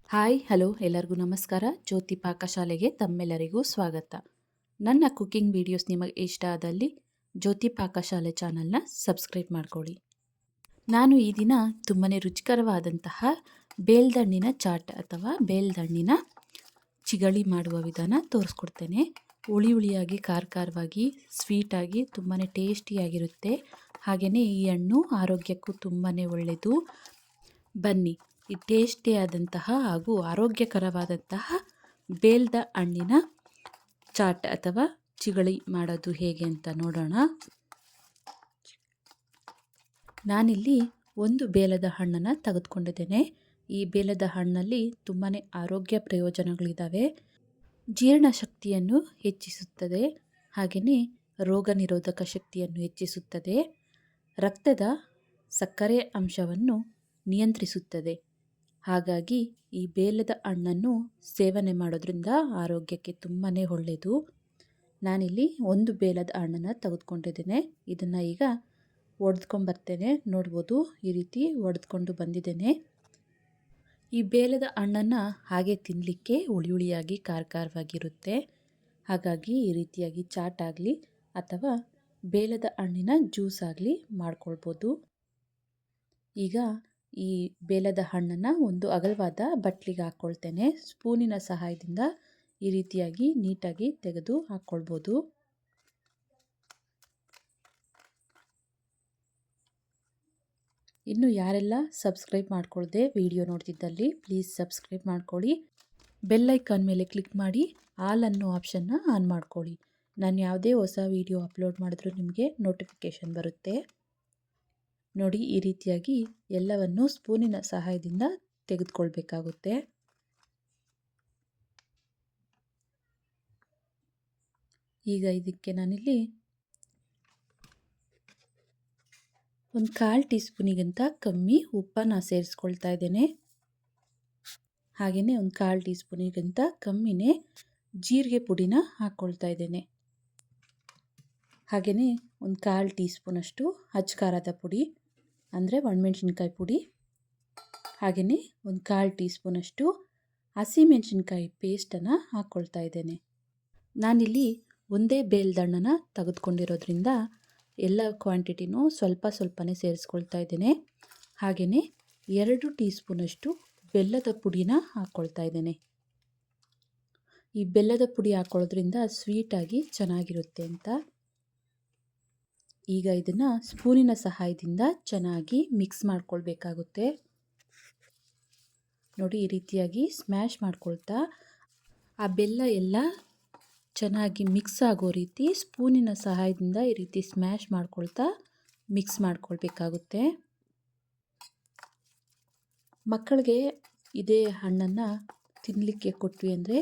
Hi hello ಎಲ್ಲರಿಗೂ ನಮಸ್ಕಾರ. ಜ್ಯೋತಿ ಪಾಕಶಾಲೆಗೆ ತಮ್ಮೆಲ್ಲರಿಗೂ ಸ್ವಾಗತ. ನನ್ನ ಕುಕಿಂಗ್ ವಿಡಿಯೋಸ್ ನಿಮಗೆ ಇಷ್ಟ ಆದಲ್ಲಿ ಜ್ಯೋತಿ ಪಾಕಶಾಲೆ ಚಾನಲ್ನ ಸಬ್ಸ್ಕ್ರೈಬ್ ಮಾಡ್ಕೊಳ್ಳಿ. ನಾನು ಈ ದಿನ ತುಂಬಾ ರುಚಿಕರವಾದಂತಹ ಬೇಲ್ದಣ್ಣಿನ ಚಾಟ್ ಅಥವಾ ಬೇಲ್ದಣ್ಣಿನ ಚಿಗಳಿ ಮಾಡುವ ವಿಧಾನ ತೋರಿಸ್ಕೊಡ್ತೇನೆ. ಹುಳಿ ಹುಳಿಯಾಗಿ ಖಾರವಾಗಿ ಸ್ವೀಟಾಗಿ ತುಂಬಾ ಟೇಸ್ಟಿಯಾಗಿರುತ್ತೆ. ಹಾಗೆಯೇ ಈ ಹಣ್ಣು ಆರೋಗ್ಯಕ್ಕೂ ತುಂಬಾ ಒಳ್ಳೆಯದು. ಬನ್ನಿ ಈ ಟೇಸ್ಟಿಯಾದಂತಹ ಹಾಗೂ ಆರೋಗ್ಯಕರವಾದಂತಹ ಬೇಲ್ದ ಹಣ್ಣಿನ ಚಾಟ್ ಅಥವಾ ಚಿಗಳಿ ಮಾಡೋದು ಹೇಗೆ ಅಂತ ನೋಡೋಣ. ನಾನಿಲ್ಲಿ ಒಂದು ಬೇಲದ ಹಣ್ಣನ್ನು ತೆಗೆದುಕೊಂಡಿದ್ದೇನೆ. ಈ ಬೇಲದ ಹಣ್ಣಲ್ಲಿ ತುಂಬಾ ಆರೋಗ್ಯ ಪ್ರಯೋಜನಗಳಿದ್ದಾವೆ. ಜೀರ್ಣಶಕ್ತಿಯನ್ನು ಹೆಚ್ಚಿಸುತ್ತದೆ, ಹಾಗೆಯೇ ರೋಗ ನಿರೋಧಕ ಶಕ್ತಿಯನ್ನು ಹೆಚ್ಚಿಸುತ್ತದೆ, ರಕ್ತದ ಸಕ್ಕರೆ ಅಂಶವನ್ನು ನಿಯಂತ್ರಿಸುತ್ತದೆ. ಹಾಗಾಗಿ ಈ ಬೇಲದ ಹಣ್ಣನ್ನು ಸೇವನೆ ಮಾಡೋದ್ರಿಂದ ಆರೋಗ್ಯಕ್ಕೆ ತುಂಬಾ ಒಳ್ಳೆಯದು. ನಾನಿಲ್ಲಿ ಒಂದು ಬೇಲದ ಹಣ್ಣನ್ನು ತೆಗೆದುಕೊಂಡಿದ್ದೇನೆ. ಇದನ್ನು ಈಗ ಒಡೆದ್ಕೊಂಬರ್ತೇನೆ. ನೋಡ್ಬೋದು, ಈ ರೀತಿ ಒಡೆದ್ಕೊಂಡು ಬಂದಿದ್ದೇನೆ. ಈ ಬೇಲದ ಹಣ್ಣನ್ನು ಹಾಗೆ ತಿನ್ನಲಿಕ್ಕೆ ಹುಳಿ ಹುಳಿಯಾಗಿ ಖಾರವಾಗಿರುತ್ತೆ. ಹಾಗಾಗಿ ಈ ರೀತಿಯಾಗಿ ಚಾಟ್ ಆಗಲಿ ಅಥವಾ ಬೇಲದ ಹಣ್ಣಿನ ಜ್ಯೂಸ್ ಆಗಲಿ ಮಾಡ್ಕೊಳ್ಬೋದು. ಈಗ ಈ ಬೇಲದ ಹಣ್ಣನ್ನು ಒಂದು ಅಗಲವಾದ ಬಟ್ಲಿಗೆ ಹಾಕ್ಕೊಳ್ತೇನೆ. ಸ್ಪೂನಿನ ಸಹಾಯದಿಂದ ಈ ರೀತಿಯಾಗಿ ನೀಟಾಗಿ ತೆಗೆದು ಹಾಕ್ಕೊಳ್ಬೋದು. ಇನ್ನು ಯಾರೆಲ್ಲ ಸಬ್ಸ್ಕ್ರೈಬ್ ಮಾಡ್ಕೊಳ್ದೆ ವಿಡಿಯೋ ನೋಡ್ತಿದ್ದಲ್ಲಿ ಪ್ಲೀಸ್ ಸಬ್ಸ್ಕ್ರೈಬ್ ಮಾಡ್ಕೊಳ್ಳಿ. ಬೆಲ್ ಐಕಾನ್ ಮೇಲೆ ಕ್ಲಿಕ್ ಮಾಡಿ ಆಲ್ ಅನ್ನೋ ಆಪ್ಷನ್ನ ಆನ್ ಮಾಡ್ಕೊಳ್ಳಿ. ನಾನು ಯಾವುದೇ ಹೊಸ ವಿಡಿಯೋ ಅಪ್ಲೋಡ್ ಮಾಡಿದ್ರೂ ನಿಮಗೆ ನೋಟಿಫಿಕೇಷನ್ ಬರುತ್ತೆ. ನೋಡಿ, ಈ ರೀತಿಯಾಗಿ ಎಲ್ಲವನ್ನು ಸ್ಪೂನಿನ ಸಹಾಯದಿಂದ ತೆಗೆದುಕೊಳ್ಬೇಕಾಗುತ್ತೆ. ಈಗ ಇದಕ್ಕೆ ನಾನಿಲ್ಲಿ ಒಂದು 1/4 ಟೀ ಸ್ಪೂನಿಗಿಂತ ಕಮ್ಮಿ ಉಪ್ಪನ್ನು ಸೇರಿಸ್ಕೊಳ್ತಾ ಇದ್ದೇನೆ. ಹಾಗೆಯೇ ಒಂದು 1/4 ಟೀ ಸ್ಪೂನಿಗಿಂತ ಕಮ್ಮಿನೇ ಜೀರಿಗೆ ಪುಡಿನ ಹಾಕ್ಕೊಳ್ತಾ ಇದ್ದೇನೆ. ಹಾಗೆಯೇ ಒಂದು 1/4 ಟೀ ಸ್ಪೂನಷ್ಟು ಅಚ್ಚ ಪುಡಿ ಅಂದರೆ ಒಣಮೆಣಸಿನ್ಕಾಯಿ ಪುಡಿ, ಹಾಗೆಯೇ ಒಂದು 1/4 ಟೀ ಸ್ಪೂನಷ್ಟು ಹಸಿಮೆಣಸಿನ್ಕಾಯಿ ಪೇಸ್ಟನ್ನು ಹಾಕ್ಕೊಳ್ತಾ ಇದ್ದೇನೆ. ನಾನಿಲ್ಲಿ ಒಂದೇ ಬೇಲ್ದಣ್ಣನ್ನು ತೆಗೆದುಕೊಂಡಿರೋದ್ರಿಂದ ಎಲ್ಲ ಕ್ವಾಂಟಿಟಿನೂ ಸ್ವಲ್ಪನೇ ಸೇರಿಸ್ಕೊಳ್ತಾ ಇದ್ದೇನೆ. ಹಾಗೆಯೇ 2 ಟೀ ಸ್ಪೂನಷ್ಟು ಬೆಲ್ಲದ ಪುಡಿನ ಹಾಕ್ಕೊಳ್ತಾ ಇದ್ದೇನೆ. ಈ ಬೆಲ್ಲದ ಪುಡಿ ಹಾಕ್ಕೊಳ್ಳೋದ್ರಿಂದ ಸ್ವೀಟಾಗಿ ಚೆನ್ನಾಗಿರುತ್ತೆ ಅಂತ. ಈಗ ಇದನ್ನು ಸ್ಪೂನಿನ ಸಹಾಯದಿಂದ ಚೆನ್ನಾಗಿ ಮಿಕ್ಸ್ ಮಾಡ್ಕೊಳ್ಬೇಕಾಗುತ್ತೆ. ನೋಡಿ, ಈ ರೀತಿಯಾಗಿ ಸ್ಮ್ಯಾಶ್ ಮಾಡ್ಕೊಳ್ತಾ ಆ ಬೆಲ್ಲ ಎಲ್ಲ ಚೆನ್ನಾಗಿ ಮಿಕ್ಸ್ ಆಗೋ ರೀತಿ ಸ್ಪೂನಿನ ಸಹಾಯದಿಂದ ಈ ರೀತಿ ಸ್ಮ್ಯಾಶ್ ಮಾಡ್ಕೊಳ್ತಾ ಮಿಕ್ಸ್ ಮಾಡ್ಕೊಳ್ಬೇಕಾಗುತ್ತೆ. ಮಕ್ಕಳಿಗೆ ಇದೇ ಹಣ್ಣನ್ನು ತಿನ್ನಲಿಕ್ಕೆ ಕೊಟ್ವಿ ಅಂದರೆ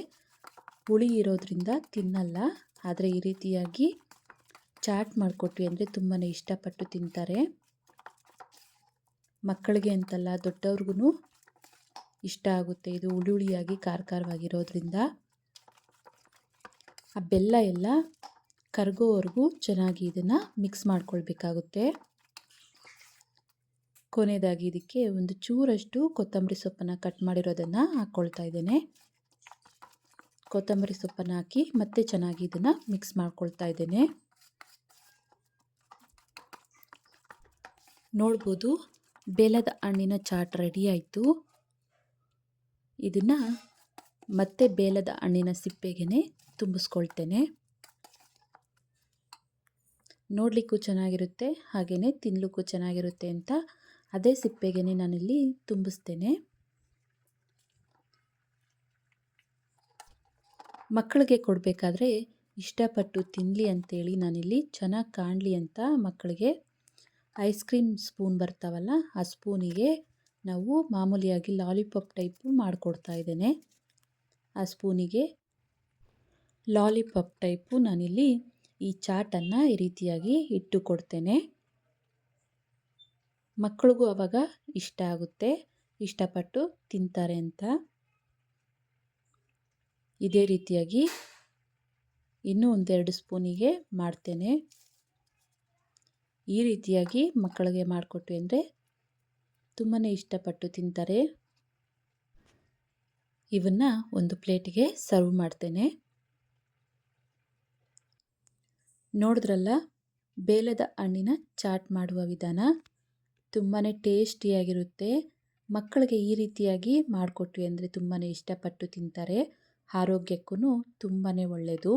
ಹುಳಿ ಇರೋದ್ರಿಂದ ತಿನ್ನಲ್ಲ. ಆದರೆ ಈ ರೀತಿಯಾಗಿ ಚಾಟ್ ಮಾಡಿಕೊಟ್ವಿ ಅಂದರೆ ತುಂಬಾ ಇಷ್ಟಪಟ್ಟು ತಿಂತಾರೆ. ಮಕ್ಕಳಿಗೆ ಅಂತಲ್ಲ, ದೊಡ್ಡವ್ರಿಗೂ ಇಷ್ಟ ಆಗುತ್ತೆ. ಇದು ಹುಳಿ ಹುಳಿಯಾಗಿ ಖಾರವಾಗಿರೋದ್ರಿಂದ ಆ ಬೆಲ್ಲ ಎಲ್ಲ ಕರಗೋವರೆಗೂ ಚೆನ್ನಾಗಿ ಇದನ್ನು ಮಿಕ್ಸ್ ಮಾಡ್ಕೊಳ್ಬೇಕಾಗುತ್ತೆ. ಕೊನೆಯದಾಗಿ ಇದಕ್ಕೆ ಒಂದು ಚೂರಷ್ಟು ಕೊತ್ತಂಬರಿ ಸೊಪ್ಪನ್ನು ಕಟ್ ಮಾಡಿರೋದನ್ನು ಹಾಕ್ಕೊಳ್ತಾ ಇದ್ದೇನೆ. ಕೊತ್ತಂಬರಿ ಸೊಪ್ಪನ್ನು ಹಾಕಿ ಮತ್ತೆ ಚೆನ್ನಾಗಿ ಇದನ್ನು ಮಿಕ್ಸ್ ಮಾಡ್ಕೊಳ್ತಾ ಇದ್ದೇನೆ. ನೋಡ್ಬೋದು, ಬೇಲದ ಹಣ್ಣಿನ ಚಾಟ್ ರೆಡಿ ಆಯಿತು. ಇದನ್ನು ಮತ್ತೆ ಬೇಲದ ಹಣ್ಣಿನ ಸಿಪ್ಪೆಗೆ ತುಂಬಿಸ್ಕೊಳ್ತೇನೆ. ನೋಡಲಿಕ್ಕೂ ಚೆನ್ನಾಗಿರುತ್ತೆ, ಹಾಗೆಯೇ ತಿನ್ನಲಿಕ್ಕೂ ಚೆನ್ನಾಗಿರುತ್ತೆ ಅಂತ ಅದೇ ಸಿಪ್ಪೆಗೆ ನಾನಿಲ್ಲಿ ತುಂಬಿಸ್ತೇನೆ. ಮಕ್ಕಳಿಗೆ ಕೊಡಬೇಕಾದ್ರೆ ಇಷ್ಟಪಟ್ಟು ತಿನ್ನಲಿ ಅಂತೇಳಿ ನಾನಿಲ್ಲಿ ಚೆನ್ನಾಗಿ ಕಾಣಲಿ ಅಂತ ಮಕ್ಕಳಿಗೆ ಐಸ್ ಕ್ರೀಮ್ ಸ್ಪೂನ್ ಬರ್ತಾವಲ್ಲ, ಆ ಸ್ಪೂನಿಗೆ ನಾವು ಮಾಮೂಲಿಯಾಗಿ ಲಾಲಿಪಾಪ್ ಟೈಪು ಮಾಡಿಕೊಡ್ತಾ ಇದ್ದೇನೆ. ಆ ಸ್ಪೂನಿಗೆ ಲಾಲಿಪಾಪ್ ಟೈಪು ನಾನಿಲ್ಲಿ ಈ ಚಾಟನ್ನು ಈ ರೀತಿಯಾಗಿ ಇಟ್ಟು ಕೊಡ್ತೇನೆ. ಮಕ್ಕಳಿಗೂ ಆವಾಗ ಇಷ್ಟ ಆಗುತ್ತೆ, ಇಷ್ಟಪಟ್ಟು ತಿಂತಾರೆ ಅಂತ. ಇದೇ ರೀತಿಯಾಗಿ ಇನ್ನೂ 1-2 ಸ್ಪೂನಿಗೆ ಮಾಡ್ತೇನೆ. ಈ ರೀತಿಯಾಗಿ ಮಕ್ಕಳಿಗೆ ಮಾಡಿಕೊಟ್ವಿ ಅಂದರೆ ತುಂಬಾ ಇಷ್ಟಪಟ್ಟು ತಿಂತಾರೆ. ಇವನ್ನ ಒಂದು ಪ್ಲೇಟಿಗೆ ಸರ್ವ್ ಮಾಡ್ತೇನೆ. ನೋಡಿದ್ರಲ್ಲ, ಬೇಲದ ಹಣ್ಣಿನ ಚಾಟ್ ಮಾಡುವ ವಿಧಾನ ತುಂಬಾ ಟೇಸ್ಟಿಯಾಗಿರುತ್ತೆ. ಮಕ್ಕಳಿಗೆ ಈ ರೀತಿಯಾಗಿ ಮಾಡಿಕೊಟ್ವಿ ಅಂದರೆ ತುಂಬಾ ಇಷ್ಟಪಟ್ಟು ತಿಂತಾರೆ. ಆರೋಗ್ಯಕ್ಕೂ ತುಂಬಾ ಒಳ್ಳೆಯದು.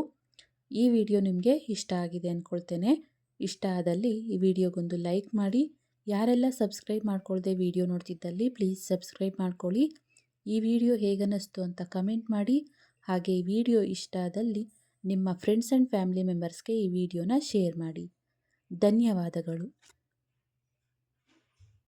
ಈ ವಿಡಿಯೋ ನಿಮಗೆ ಇಷ್ಟ ಆಗಿದೆ ಅಂದ್ಕೊಳ್ತೇನೆ. ಇಷ್ಟ ಆದಲ್ಲಿ ಈ ವಿಡಿಯೋಗೊಂದು ಲೈಕ್ ಮಾಡಿ. ಯಾರೆಲ್ಲ ಸಬ್ಸ್ಕ್ರೈಬ್ ಮಾಡ್ಕೊಳ್ಳದೆ ವಿಡಿಯೋ ನೋಡ್ತಿದ್ದಲ್ಲಿ ಪ್ಲೀಸ್ ಸಬ್ಸ್ಕ್ರೈಬ್ ಮಾಡ್ಕೊಳ್ಳಿ. ಈ ವಿಡಿಯೋ ಹೇಗನ್ನಿಸ್ತು ಅಂತ ಕಮೆಂಟ್ ಮಾಡಿ. ಹಾಗೆ ಈ ವಿಡಿಯೋ ಇಷ್ಟ ಆದಲ್ಲಿ ನಿಮ್ಮ ಫ್ರೆಂಡ್ಸ್ ಆ್ಯಂಡ್ ಫ್ಯಾಮಿಲಿ ಮೆಂಬರ್ಸ್ಗೆ ಈ ವಿಡಿಯೋನ ಶೇರ್ ಮಾಡಿ. ಧನ್ಯವಾದಗಳು.